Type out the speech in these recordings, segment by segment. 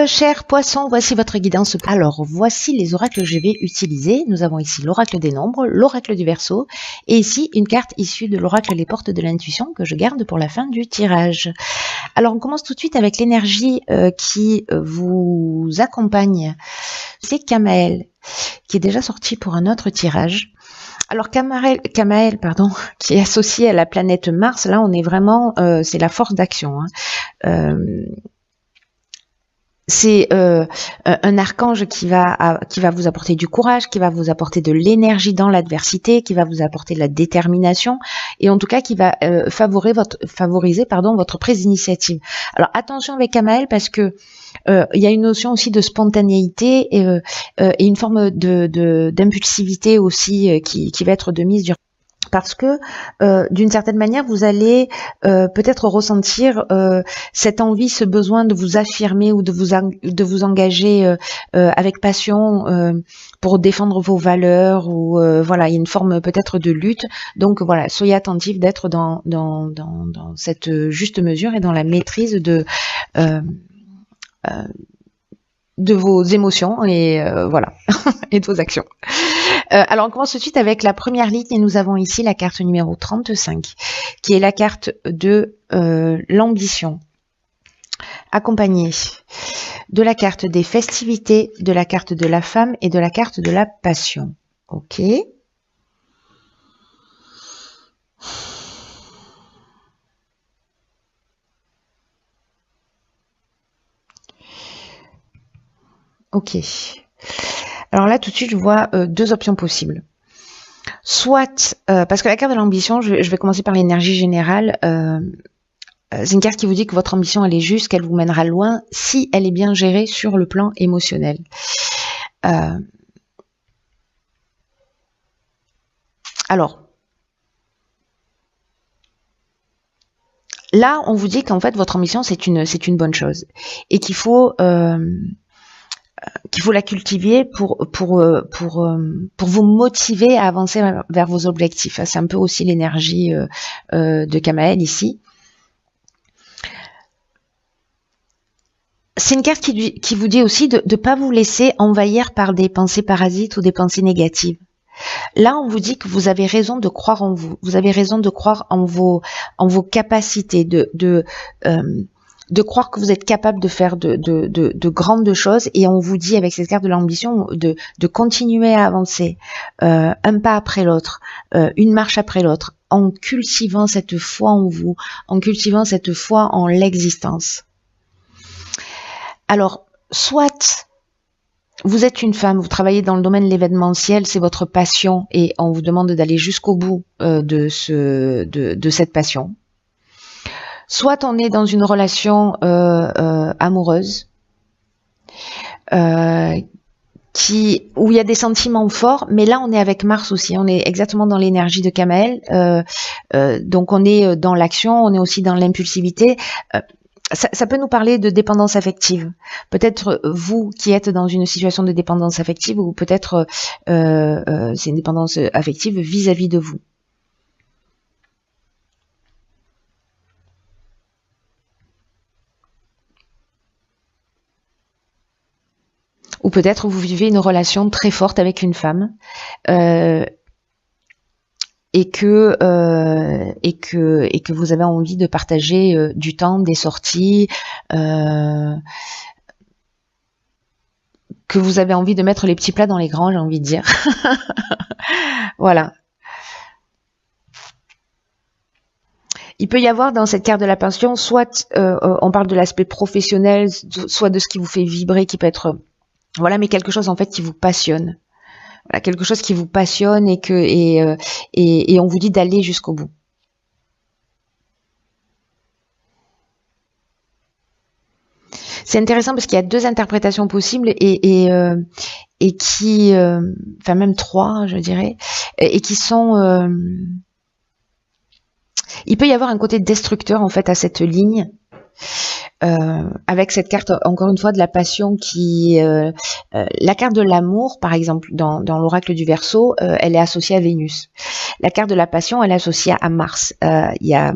Chers poissons, voici votre guidance. Alors, voici les oracles que je vais utiliser. Nous avons ici l'oracle des nombres, l'oracle du Verseau, et ici une carte issue de l'oracle des portes de l'intuition que je garde pour la fin du tirage. Alors, on commence tout de suite avec l'énergie qui vous accompagne. C'est Kamael, qui est déjà sorti pour un autre tirage. Alors Kamael, qui est associé à la planète Mars, là on est vraiment, c'est la force d'action. C'est un archange qui va vous apporter du courage, qui va vous apporter de l'énergie dans l'adversité, qui va vous apporter de la détermination, et en tout cas qui va favoriser votre prise d'initiative. Alors attention avec Kamael parce que il y a une notion aussi de spontanéité et une forme d'impulsivité aussi qui va être de mise sur. Parce que d'une certaine manière, vous allez peut-être ressentir cette envie, ce besoin de vous affirmer ou de vous engager avec passion pour défendre vos valeurs ou voilà, il y a une forme peut-être de lutte. Donc voilà, soyez attentifs d'être dans cette juste mesure et dans la maîtrise de vos émotions et voilà et de vos actions. Alors on commence tout de suite avec la première ligne et nous avons ici la carte numéro 35 qui est la carte de l'ambition, accompagnée de la carte des festivités, de la carte de la femme et de la carte de la passion. Ok. Ok. Alors là, tout de suite, je vois deux options possibles. Soit, parce que la carte de l'ambition, je vais commencer par l'énergie générale. C'est une carte qui vous dit que votre ambition, elle est juste, qu'elle vous mènera loin, si elle est bien gérée sur le plan émotionnel. Alors, là, on vous dit qu'en fait, votre ambition, c'est une bonne chose. Et qu'il faut la cultiver pour vous motiver à avancer vers vos objectifs. C'est un peu aussi l'énergie de Kamael ici. C'est une carte qui vous dit aussi de ne pas vous laisser envahir par des pensées parasites ou des pensées négatives. Là, on vous dit que vous avez raison de croire en vous. Vous avez raison de croire en vos capacités, de croire que vous êtes capable de faire de grandes choses, et on vous dit avec cette carte de l'ambition de continuer à avancer un pas après l'autre, une marche après l'autre, en cultivant cette foi en vous, en cultivant cette foi en l'existence. Alors, soit vous êtes une femme, vous travaillez dans le domaine de l'événementiel, c'est votre passion et on vous demande d'aller jusqu'au bout de cette passion. Soit on est dans une relation amoureuse où il y a des sentiments forts, mais là on est avec Mars aussi, on est exactement dans l'énergie de Kamael, donc on est dans l'action, on est aussi dans l'impulsivité. Ça peut nous parler de dépendance affective. Peut-être vous qui êtes dans une situation de dépendance affective, ou peut-être c'est une dépendance affective vis-à-vis de vous. Ou peut-être vous vivez une relation très forte avec une femme et que vous avez envie de partager du temps, des sorties, que vous avez envie de mettre les petits plats dans les grands, j'ai envie de dire. Voilà. Il peut y avoir dans cette carte de la passion, soit on parle de l'aspect professionnel, soit de ce qui vous fait vibrer, qui peut être, voilà, mais quelque chose en fait qui vous passionne. Voilà, quelque chose qui vous passionne et on vous dit d'aller jusqu'au bout. C'est intéressant parce qu'il y a deux interprétations possibles et qui, enfin même trois, je dirais, et qui sont. Il peut y avoir un côté destructeur en fait à cette ligne. Avec cette carte, encore une fois, de la passion qui... la carte de l'amour, par exemple, dans l'oracle du Verseau, elle est associée à Vénus. La carte de la passion, elle est associée à Mars. Il y a...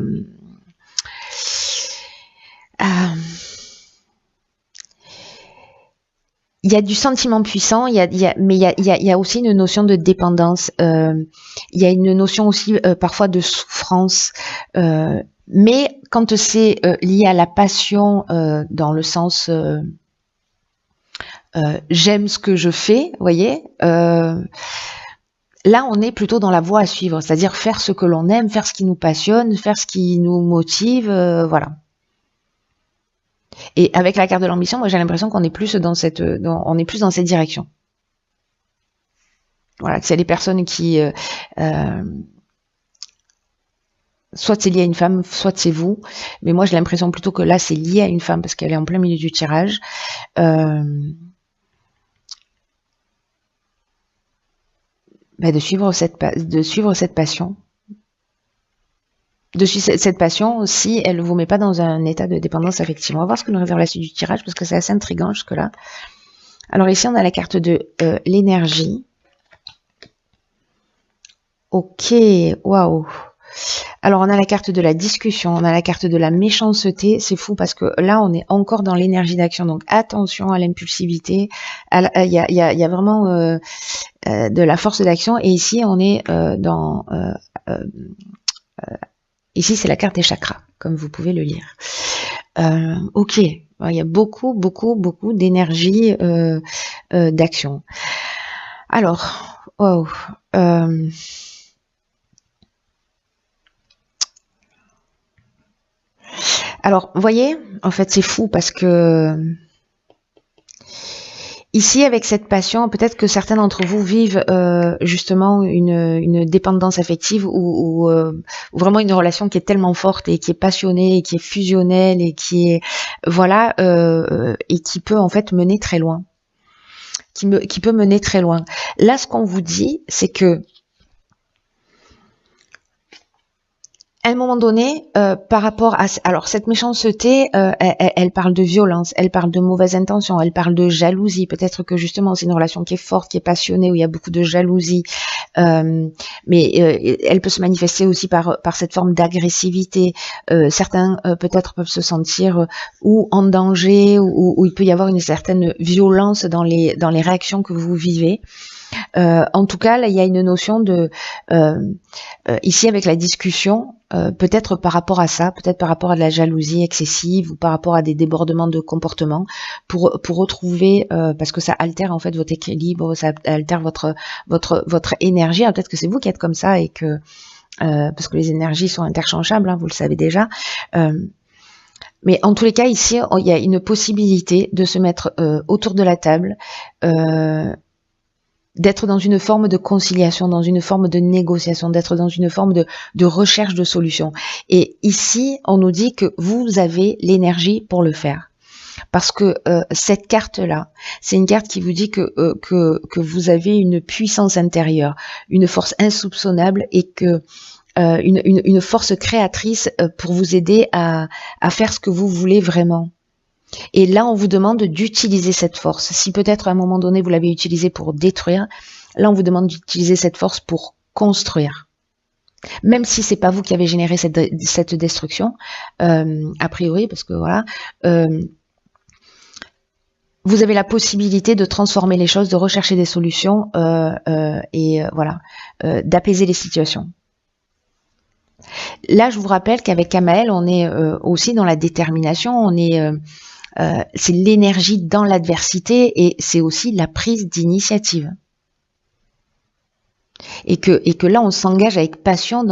Il y a du sentiment puissant, mais il y a aussi une notion de dépendance. Il y a une notion aussi parfois de souffrance. Mais quand c'est lié à la passion, dans le sens j'aime ce que je fais, vous voyez, là on est plutôt dans la voie à suivre, c'est-à-dire faire ce que l'on aime, faire ce qui nous passionne, faire ce qui nous motive, voilà. Et avec la carte de l'ambition, moi j'ai l'impression qu'on est plus dans cette direction. Voilà, que c'est les personnes qui soit c'est lié à une femme, soit c'est vous. Mais moi j'ai l'impression plutôt que là c'est lié à une femme parce qu'elle est en plein milieu du tirage. De suivre cette passion. De suivre cette passion si elle ne vous met pas dans un état de dépendance affective. On va voir ce que nous réserve la suite du tirage parce que c'est assez intriguant jusque-là. Alors ici on a la carte de l'énergie. Ok, waouh. Alors on a la carte de la discussion, on a la carte de la méchanceté, c'est fou parce que là on est encore dans l'énergie d'action, donc attention à l'impulsivité, il y a vraiment de la force d'action, et ici on est ici c'est la carte des chakras, comme vous pouvez le lire. Ok, il y a beaucoup d'énergie d'action. Alors, wow. Alors, vous voyez, en fait, c'est fou parce que ici, avec cette passion, peut-être que certains d'entre vous vivent justement une dépendance affective ou vraiment une relation qui est tellement forte et qui est passionnée et qui est fusionnelle et qui est voilà et qui peut en fait mener très loin, qui peut mener très loin. Là, ce qu'on vous dit, c'est que à un moment donné, par rapport à... Alors, cette méchanceté, elle parle de violence, elle parle de mauvaise intention, elle parle de jalousie. Peut-être que justement, c'est une relation qui est forte, qui est passionnée, où il y a beaucoup de jalousie. Mais elle peut se manifester aussi par cette forme d'agressivité. Certains, peut-être, peuvent se sentir ou en danger, ou il peut y avoir une certaine violence dans les réactions que vous vivez. En tout cas, là, il y a une notion de ici avec la discussion, peut-être par rapport à ça, peut-être par rapport à de la jalousie excessive ou par rapport à des débordements de comportement, pour retrouver, parce que ça altère en fait votre équilibre, ça altère votre énergie. Peut-être que c'est vous qui êtes comme ça et que parce que les énergies sont interchangeables, hein, vous le savez déjà. Mais en tous les cas, ici, il y a une possibilité de se mettre autour de la table. D'être dans une forme de conciliation, dans une forme de négociation, d'être dans une forme de recherche de solutions. Et ici, on nous dit que vous avez l'énergie pour le faire. Parce que cette carte-là, c'est une carte qui vous dit que vous avez une puissance intérieure, une force insoupçonnable et que une force créatrice pour vous aider à faire ce que vous voulez vraiment. Et là, on vous demande d'utiliser cette force. Si peut-être à un moment donné, vous l'avez utilisée pour détruire, là, on vous demande d'utiliser cette force pour construire. Même si c'est pas vous qui avez généré cette destruction, a priori, parce que voilà, vous avez la possibilité de transformer les choses, de rechercher des solutions et voilà, d'apaiser les situations. Là, je vous rappelle qu'avec Kamael, on est aussi dans la détermination, on est c'est l'énergie dans l'adversité et c'est aussi la prise d'initiative. Et que là, on s'engage avec passion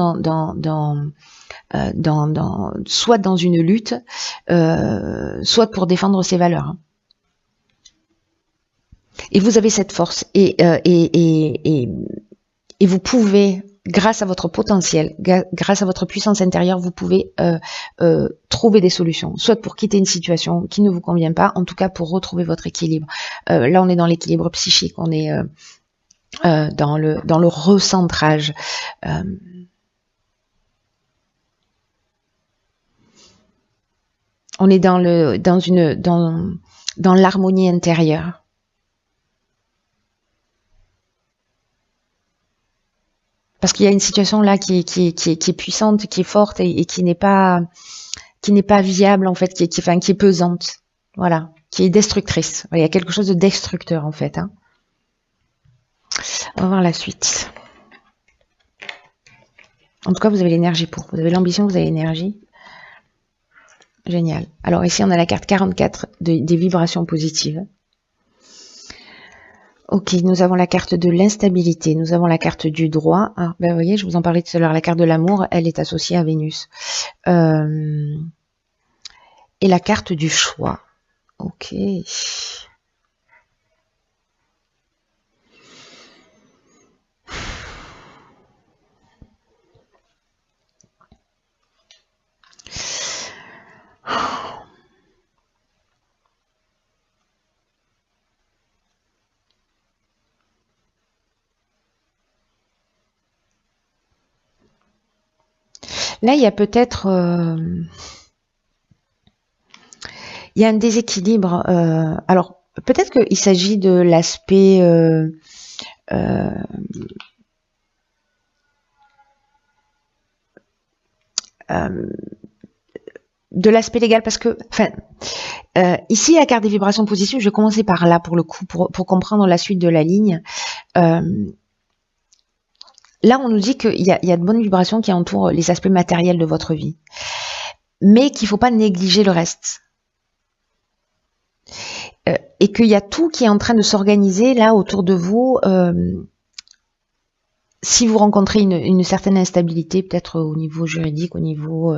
soit dans une lutte, soit pour défendre ses valeurs. Et vous avez cette force et vous pouvez, grâce à votre potentiel, grâce à votre puissance intérieure, vous pouvez trouver des solutions, soit pour quitter une situation qui ne vous convient pas, en tout cas pour retrouver votre équilibre. Là, on est dans l'équilibre psychique, on est dans le recentrage. On est dans l'harmonie intérieure. Parce qu'il y a une situation là qui est puissante, qui est forte et qui n'est pas viable en fait, qui est pesante. Voilà. qui est destructrice. Il y a quelque chose de destructeur en fait. Hein. On va voir la suite. En tout cas, vous avez l'énergie pour. Vous avez l'ambition, vous avez l'énergie. Génial. Alors ici, on a la carte 44 des vibrations positives. Ok, nous avons la carte de l'instabilité, nous avons la carte du droit. Ah, ben vous voyez, je vous en parlais tout à l'heure, la carte de l'amour, elle est associée à Vénus. Et la carte du choix. Ok. Là, il y a peut-être il y a un déséquilibre. Alors, peut-être qu'il s'agit de l'aspect de l'aspect légal, parce que, enfin, ici, la carte des vibrations positives, je vais commencer par là pour le coup, pour comprendre la suite de la ligne. Là, on nous dit qu'il y a de bonnes vibrations qui entourent les aspects matériels de votre vie, mais qu'il ne faut pas négliger le reste. Et qu'il y a tout qui est en train de s'organiser là autour de vous. Si vous rencontrez une certaine instabilité, peut-être au niveau juridique, au niveau,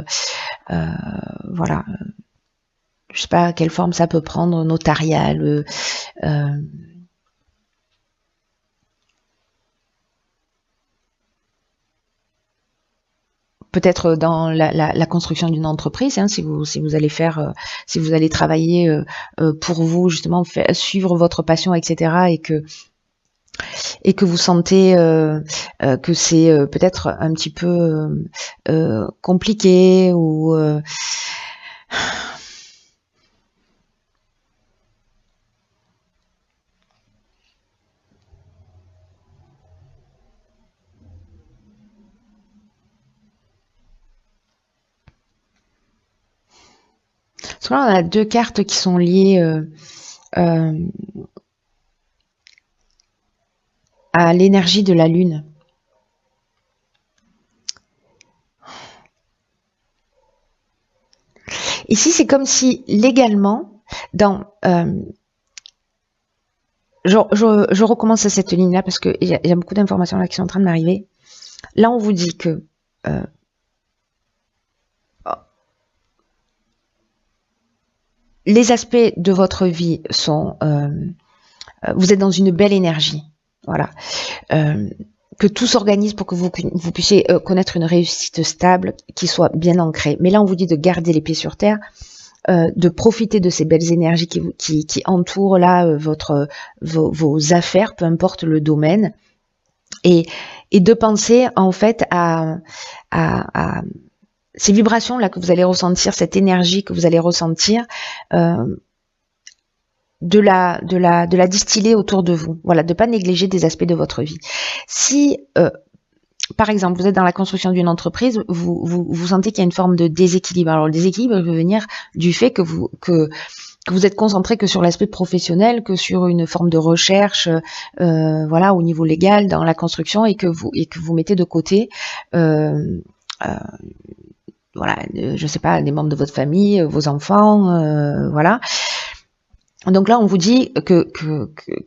voilà, je sais pas quelle forme ça peut prendre, notariale. Peut-être dans la construction d'une entreprise, hein, si vous allez faire, si vous allez travailler pour vous justement suivre votre passion, etc. et que vous sentez que c'est peut-être un petit peu compliqué ou parce que là, on a deux cartes qui sont liées à l'énergie de la lune. Ici, c'est comme si légalement, dans je recommence à cette ligne-là parce qu'il y a beaucoup d'informations là qui sont en train de m'arriver. Là, on vous dit que les aspects de votre vie sont... vous êtes dans une belle énergie. Voilà. Que tout s'organise pour que vous puissiez connaître une réussite stable qui soit bien ancrée. Mais là, on vous dit de garder les pieds sur terre, de profiter de ces belles énergies qui entourent là vos affaires, peu importe le domaine, et de penser en fait à ces vibrations là que vous allez ressentir, cette énergie que vous allez ressentir, de la distiller autour de vous. Voilà, de pas négliger des aspects de votre vie. Si par exemple, vous êtes dans la construction d'une entreprise, vous sentez qu'il y a une forme de déséquilibre. Alors le déséquilibre peut venir du fait que vous êtes concentré que sur l'aspect professionnel, que sur une forme de recherche, voilà, au niveau légal dans la construction, et que vous mettez de côté, voilà, je sais pas, des membres de votre famille, vos enfants, voilà. Donc là, on vous dit que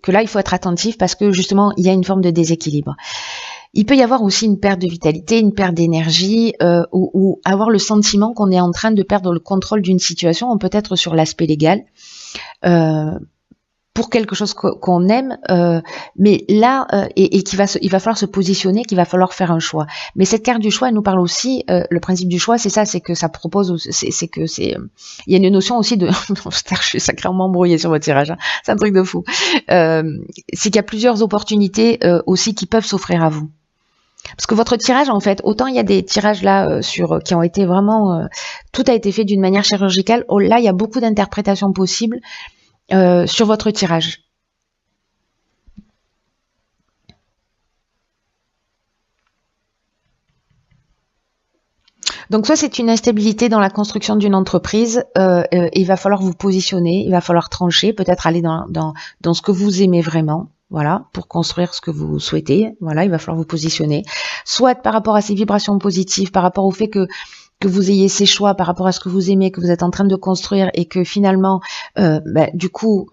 là, il faut être attentif parce que justement, il y a une forme de déséquilibre. Il peut y avoir aussi une perte de vitalité, une perte d'énergie, ou avoir le sentiment qu'on est en train de perdre le contrôle d'une situation. On peut être sur l'aspect légal, pour quelque chose qu'on aime, mais là, et il va falloir se positionner, qu'il va falloir faire un choix. Mais cette carte du choix, elle nous parle aussi, le principe du choix, c'est ça, c'est que ça propose, il y a une notion aussi de, je suis sacrément embrouillée sur votre tirage, hein, c'est un truc de fou. C'est qu'il y a plusieurs opportunités aussi qui peuvent s'offrir à vous. Parce que votre tirage, en fait, autant il y a des tirages là qui ont été vraiment, tout a été fait d'une manière chirurgicale. Oh, là, il y a beaucoup d'interprétations possibles sur votre tirage. Donc soit c'est une instabilité dans la construction d'une entreprise, il va falloir vous positionner, il va falloir trancher, peut-être aller dans ce que vous aimez vraiment, voilà, pour construire ce que vous souhaitez, voilà, il va falloir vous positionner. Soit par rapport à ces vibrations positives, par rapport au fait que vous ayez ces choix par rapport à ce que vous aimez, que vous êtes en train de construire et que finalement, du coup,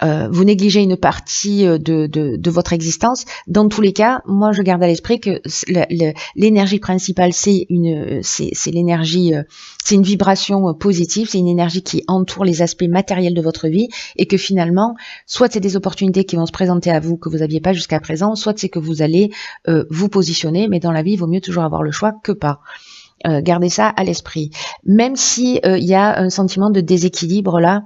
vous négligez une partie de votre existence. Dans tous les cas, moi je garde à l'esprit que l'énergie principale c'est l'énergie, c'est une vibration positive, c'est une énergie qui entoure les aspects matériels de votre vie et que finalement, soit c'est des opportunités qui vont se présenter à vous que vous n'aviez pas jusqu'à présent, soit c'est que vous allez vous positionner, mais dans la vie il vaut mieux toujours avoir le choix que pas. Gardez ça à l'esprit. Même si il y a un sentiment de déséquilibre là,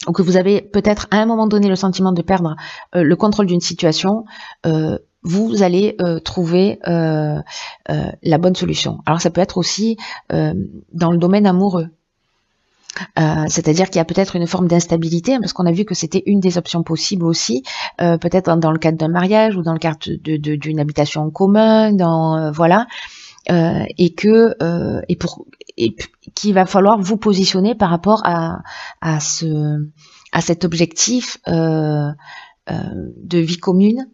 ou que vous avez peut-être à un moment donné le sentiment de perdre le contrôle d'une situation, vous allez trouver la bonne solution. Alors ça peut être aussi dans le domaine amoureux. C'est-à-dire qu'il y a peut-être une forme d'instabilité, parce qu'on a vu que c'était une des options possibles aussi, peut-être dans le cadre d'un mariage ou dans le cadre d'une habitation en commun, voilà. Et qu'il va falloir vous positionner par rapport à cet objectif de vie commune.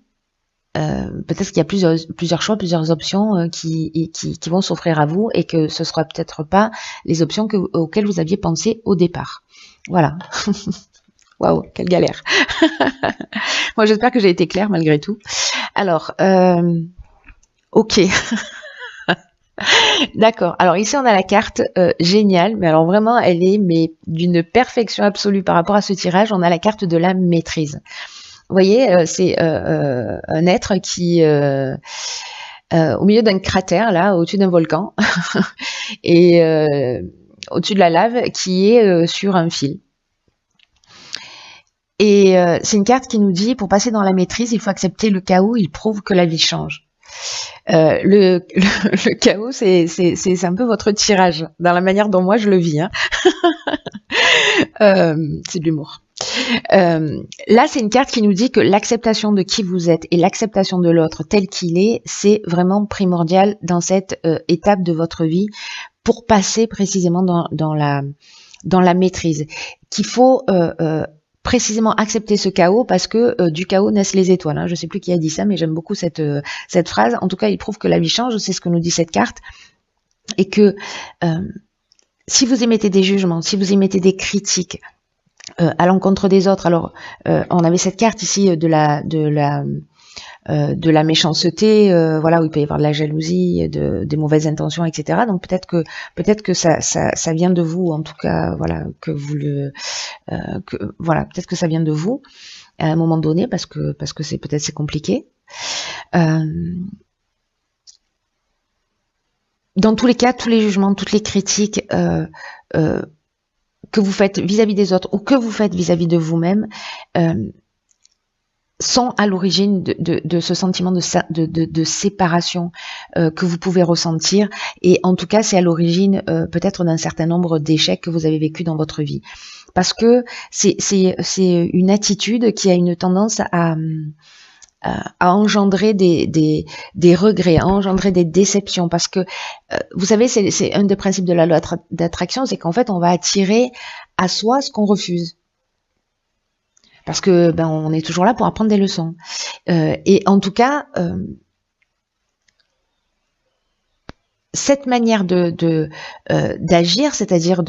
Peut-être qu'il y a plusieurs choix, plusieurs options qui vont s'offrir à vous et que ce sera peut-être pas les options auxquelles vous aviez pensé au départ. Voilà. Waouh, quelle galère. Moi, j'espère que j'ai été claire malgré tout. Alors, ok. D'accord. Alors ici on a la carte géniale, mais alors vraiment elle est d'une perfection absolue par rapport à ce tirage. On a la carte de la maîtrise. Vous voyez, c'est un être qui au milieu d'un cratère là, au-dessus d'un volcan, et au-dessus de la lave, qui est sur un fil. Et c'est une carte qui nous dit, pour passer dans la maîtrise, il faut accepter le chaos. Il prouve que la vie change. Le chaos, c'est un peu votre tirage, dans la manière dont moi je le vis. Hein. C'est de l'humour. Là, c'est une carte qui nous dit que l'acceptation de qui vous êtes et l'acceptation de l'autre tel qu'il est, c'est vraiment primordial dans cette étape de votre vie pour passer précisément dans la maîtrise. Qu'il faut précisément accepter ce chaos parce que du chaos naissent les étoiles. Hein. Je ne sais plus qui a dit ça, mais j'aime beaucoup cette phrase. En tout cas, il prouve que la vie change, c'est ce que nous dit cette carte. Et que si vous émettez des jugements, si vous émettez des critiques à l'encontre des autres, alors on avait cette carte ici de la méchanceté, voilà, où il peut y avoir de la jalousie, des mauvaises intentions, etc. Donc peut-être que ça vient de vous, en tout cas, voilà, que vous voilà, peut-être que ça vient de vous à un moment donné, parce que c'est compliqué. Dans tous les cas, tous les jugements, toutes les critiques que vous faites vis-à-vis des autres ou que vous faites vis-à-vis de vous-même sont à l'origine de ce sentiment de séparation que vous pouvez ressentir, et en tout cas c'est à l'origine peut-être d'un certain nombre d'échecs que vous avez vécu dans votre vie, parce que c'est une attitude qui a une tendance à engendrer des regrets, à engendrer des déceptions, parce que vous savez, c'est un des principes de la loi d'attraction, c'est qu'en fait on va attirer à soi ce qu'on refuse. Parce que on est toujours là pour apprendre des leçons. Et en tout cas, cette manière d'agir, c'est-à-dire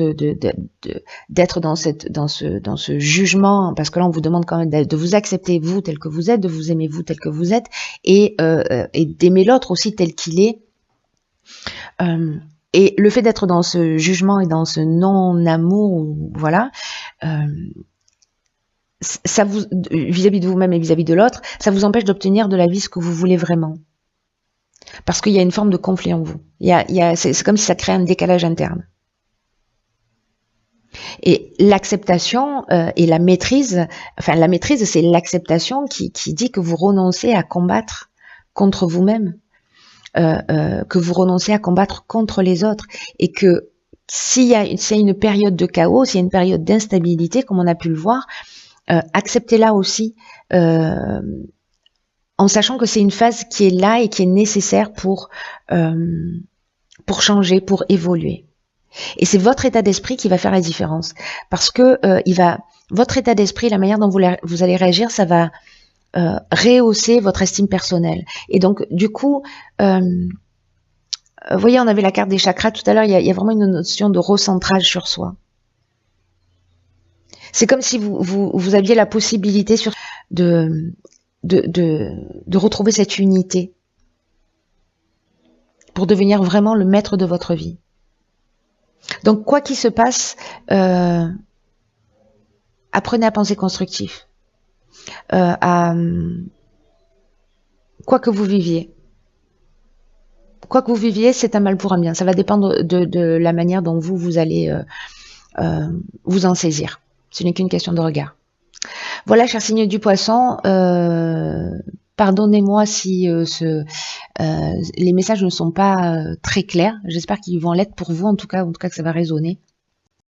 d'être dans ce jugement, parce que là on vous demande quand même de vous accepter vous tel que vous êtes, de vous aimer vous tel que vous êtes, et d'aimer l'autre aussi tel qu'il est. Et le fait d'être dans ce jugement et dans ce non-amour, voilà. Ça vous, vis-à-vis de vous-même et vis-à-vis de l'autre, ça vous empêche d'obtenir de la vie ce que vous voulez vraiment. Parce qu'il y a une forme de conflit en vous. C'est comme si ça crée un décalage interne. Et l'acceptation et la maîtrise, enfin la maîtrise, c'est l'acceptation qui dit que vous renoncez à combattre contre vous-même, que vous renoncez à combattre contre les autres, et que s'il y a une période de chaos, s'il y a une période d'instabilité, comme on a pu le voir, acceptez-la aussi, en sachant que c'est une phase qui est là et qui est nécessaire pour pour changer, pour évoluer. Et c'est votre état d'esprit qui va faire la différence. Parce que votre état d'esprit, la manière dont vous allez réagir, ça va rehausser votre estime personnelle. Et donc, du coup, vous voyez, on avait la carte des chakras tout à l'heure, il y a vraiment une notion de recentrage sur soi. C'est comme si vous aviez la possibilité de retrouver cette unité pour devenir vraiment le maître de votre vie. Donc, quoi qu'il se passe, apprenez à penser constructif. Quoi que vous viviez. Quoi que vous viviez, c'est un mal pour un bien. Ça va dépendre de la manière dont vous allez vous en saisir. Ce n'est qu'une question de regard. Voilà, cher signe du poisson, pardonnez-moi si les messages ne sont pas très clairs. J'espère qu'ils vont l'être pour vous, en tout cas que ça va résonner.